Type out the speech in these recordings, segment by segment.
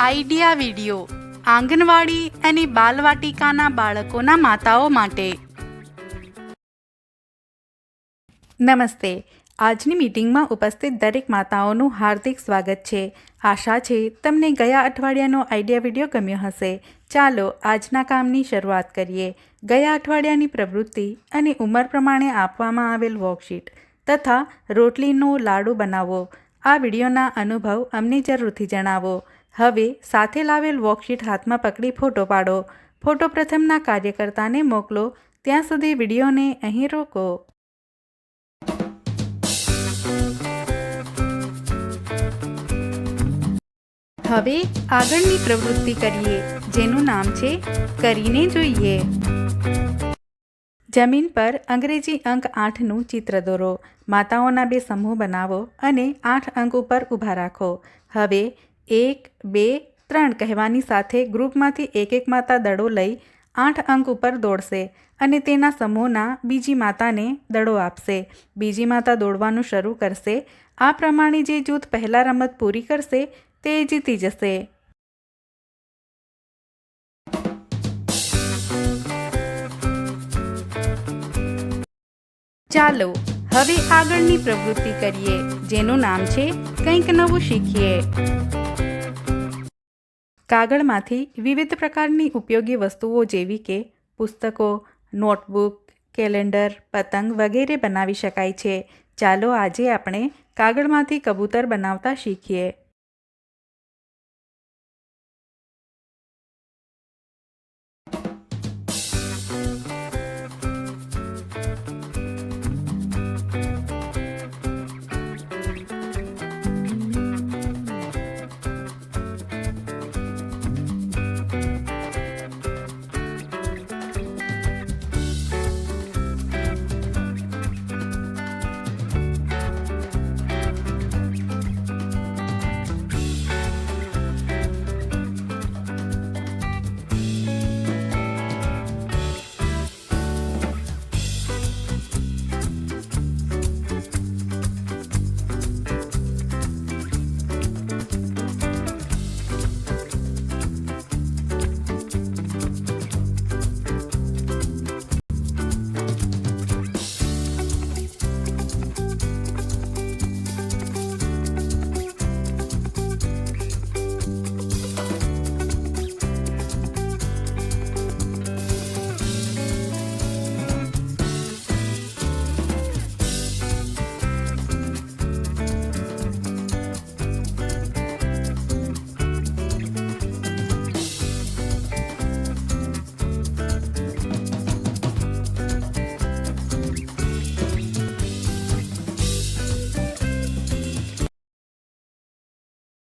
Idea video આંગણવાડી અને બાલવાટિકાના બાળકોના માતાઓ માટે. નમસ્તે. આજની મીટિંગમાં ઉપસ્થિત દરેક માતાઓનું હાર્દિક સ્વાગત છે. આશા છે તમને ગયા અઠવાડિયાનો આઈડિયા વિડિયો ગમ્યો હશે. ચાલો આજના કામની શરૂઆત કરીએ. ગયા અઠવાડિયાની પ્રવૃત્તિ અને ઉંમર પ્રમાણે આપવામાં આવેલ વર્કશીટ તથા રોટલીનો લાડુ બનાવો. આ વિડીયોના અનુભવ અમને જરૂરથી જણાવો. હવે સાથે લાવેલ વર્કશીટ હાથમાં પકડી ફોટો પાડો. ફોટો પ્રથમના કાર્યકર્તાને મોકલો. ત્યાં સુધી વિડીયોને અહીં રોકો. હવે આગળની પ્રવૃત્તિ કરીએ, જેનું નામ છે કરીને જોઈએ. જમીન પર અંગ્રેજી અંક 8નું ચિત્ર દોરો. માતાઓના 2 સમૂહ બનાવો અને 8 અંક ઉપર ઊભા રાખો. હવે 1, 2, 3 કહેવાની સાથે ગ્રુપમાંથી એક માતા દડો લઈ 8 અંક ઉપર દોડશે અને તેના સમૂહના બીજી માતાને દડો આપશે. બીજી માતા દોડવાનું શરૂ કરશે. આ પ્રમાણે જે જૂથ પહેલાં રમત પૂરી કરશે તે જીતી જશે. ચાલો હવે આગળની પ્રવૃત્તિ કરીએ, જેનું નામ છે કંઈક નવું શીખીએ. કાગળમાંથી વિવિધ પ્રકારની ઉપયોગી વસ્તુઓ જેવી કે પુસ્તકો, નોટબુક, કેલેન્ડર, પતંગ વગેરે બનાવી શકાય છે. ચાલો આજે આપણે કાગળમાંથી કબૂતર બનાવતા શીખીએ.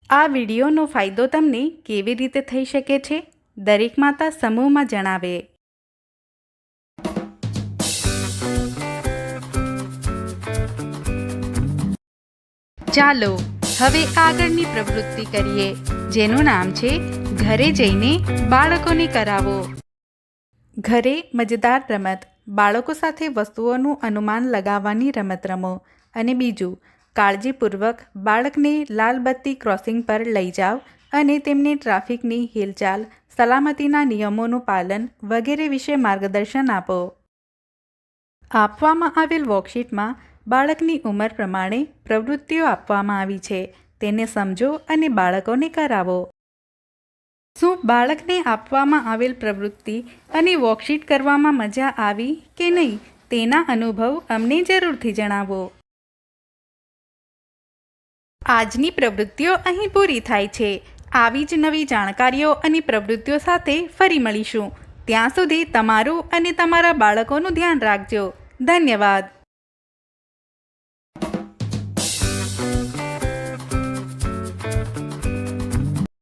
આ વિડીયોનો ફાયદો તમને કેવી રીતે થઈ શકે છે? દરેક માતા સમૂહમાં જણાવે. ચાલો હવે આગળની પ્રવૃત્તિ કરીએ, જેનું નામ છે ઘરે જઈને બાળકોને કરાવો. ઘરે મજેદાર રમત. બાળકો સાથે વસ્તુઓનું અનુમાન લગાવવાની રમત રમો. અને બીજું, કાળજીપૂર્વક બાળકને લાલ બત્તી ક્રોસિંગ પર લઈ જાઓ અને તેમને ટ્રાફિકની હિલચાલ, સલામતીના નિયમોનું પાલન વગેરે વિશે માર્ગદર્શન આપો. આપવામાં આવેલ વર્કશીટમાં બાળકની ઉંમર પ્રમાણે પ્રવૃત્તિઓ આપવામાં આવી છે. તેને સમજો અને બાળકોને કરાવો. શું બાળકને આપવામાં આવેલ પ્રવૃત્તિ અને વર્કશીટ કરવામાં મજા આવી કે નહીં, તેના અનુભવ અમને જરૂરથી જણાવો. આજની પ્રવૃત્તિઓ અહીં પૂરી થાય છે. આવી જ નવી જાણકારીઓ અને પ્રવૃત્તિઓ સાથે ફરી મળીશું. ત્યાં સુધી તમારું અને તમારા બાળકોનું ધ્યાન રાખજો. ધન્યવાદ.